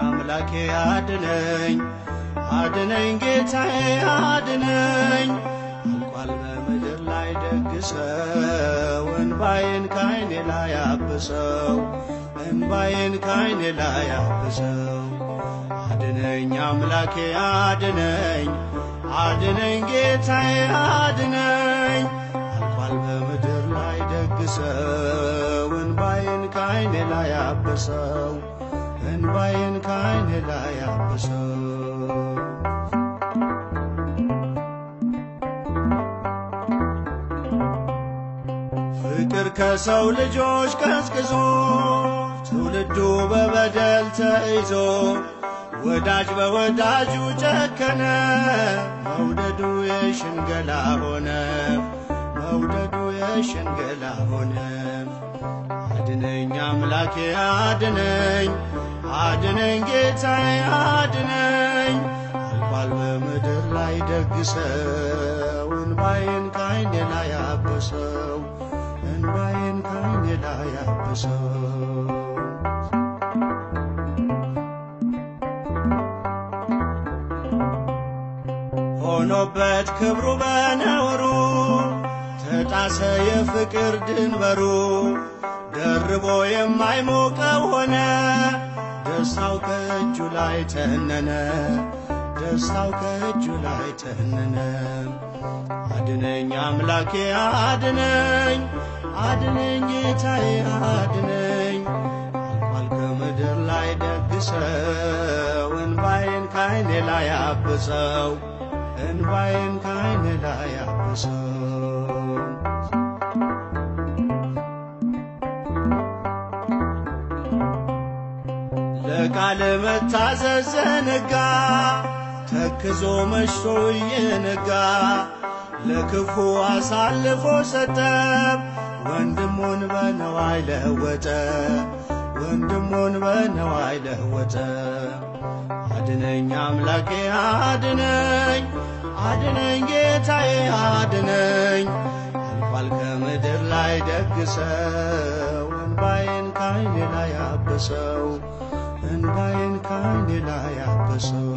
አምላኬ አድነኝ አድነኝ ጌታዬ አድነኝ አልቋል በምድር ላይ ደግሰው እንባዬን ካይኔ ላይ አብሰው እንባዬን ካይኔ ላይ አብሰው አድነኝ አምላኬ አድነኝ አድነኝ ጌታዬ አድነኝ አልቋል በምድር ላይ ደግሰው እንባዬን ካይኔ ላይ አብሰው እንባዬን ካይኔ ላይ አብሰው ፍቅር ከሰው ልጆች ቀዝቅዞ ትውልዱ በበደል ተይዞ ወዳጅ በወዳጁ ጨከነ መውደዱ የሽንገላ ሆነ መውደዱ የሽንገላ ሆነ አድነኝ አምላኬ አድነኝ አድነኝ ጌታዬ አድነኝ አልቋል በምድር ላይ ደግሰው እንባዬን ካይኔ ላይ አብሰው እንባዬን ካይኔ ላይ አብሰው ሆኖበት ክብሩ በነውሩ ተጣሰ የፍቅር ድንበሩ ደርቦ የማይሞቀው ሆነ ደስታው ከእጁ ላይ ተነነ ደስታው ከእጁ ላይ ተነነ አድነኝ አምላኬ አድነኝ አድነኝ ጌታዬ አድነኝ አልቋል ከምድር ላይ ደግሰው እንባዬን ካይኔ ላይ አብሰው እንባዬን ካይኔ ላይ አብሰው ለቃል መታዘዝ ዘነጋ ተክዞ መሽቶ እየነጋ ለክፉ አሳልፎ ሰጠ ወንድሙን በነዋይ ለወጠ ወንድሙን በነዋይ ለወጠ አድነኝ አምላኬ አድነኝ አድነኝ ጌታዬ አድነኝ አልቋል ከምድር ላይ ደግሰው እንባዬን ካይኔ ላይ አብሰው እንባዬን ካይኔ ላይ አብሰው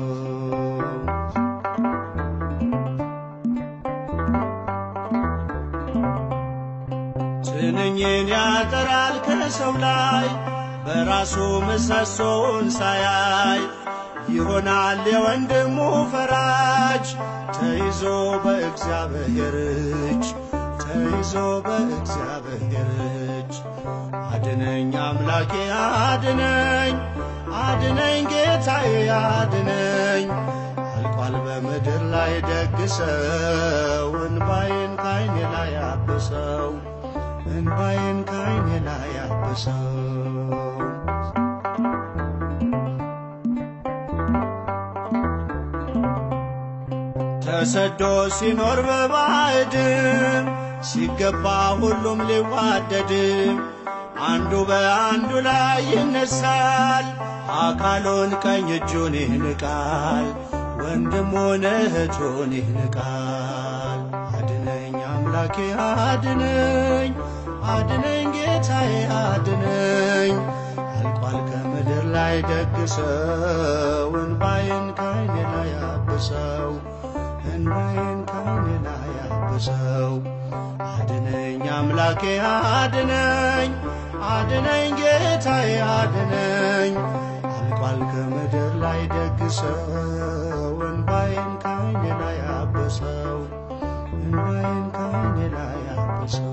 ትንኝን ያጠራል ከሰው ላይ በራሱ ምሰሶውን ሳያይ ይሆናል የወንድሙ ፈራጅ ተይዞ በእግዚአብሔር እጅ ተይዞ በእግዚአብሔር እጅ አድነኝ አምላኬ አድነኝ አድነኝ ጌታዬ አድነኝ አልቋል በምድር ላይ ደግሰው እንባዬን ካይኔ ላይ አብሰው እንባዬን ካይኔ ላይ አብሰው ተሰዶ ሲኖር በባዕድም ሲገባ ሁሉም ሊዋደድም አንዱ በአንዱ ላይ ይነሳል አካሉን ቀኝ እጁን ይንቃል ወንድሙን እህቱን ይንቃል አድነኝ አምላኬ አድነኝ አድነኝ ጌታዬ አድነኝ አልቋል ከምድር ላይ ደግሰው እንባዬን ካይኔ ላይ አብሰው እንባዬን ካይኔ ላይ አብሰው አድነኝ አምላኬ አድነኝ አድነኝ ጌታዬ አድነኝ አልቋል ከምድር ላይ ደግሰው እንባዬን ካይኔ ላይ አብሰው እንባዬን ካይኔ ላይ አብሰው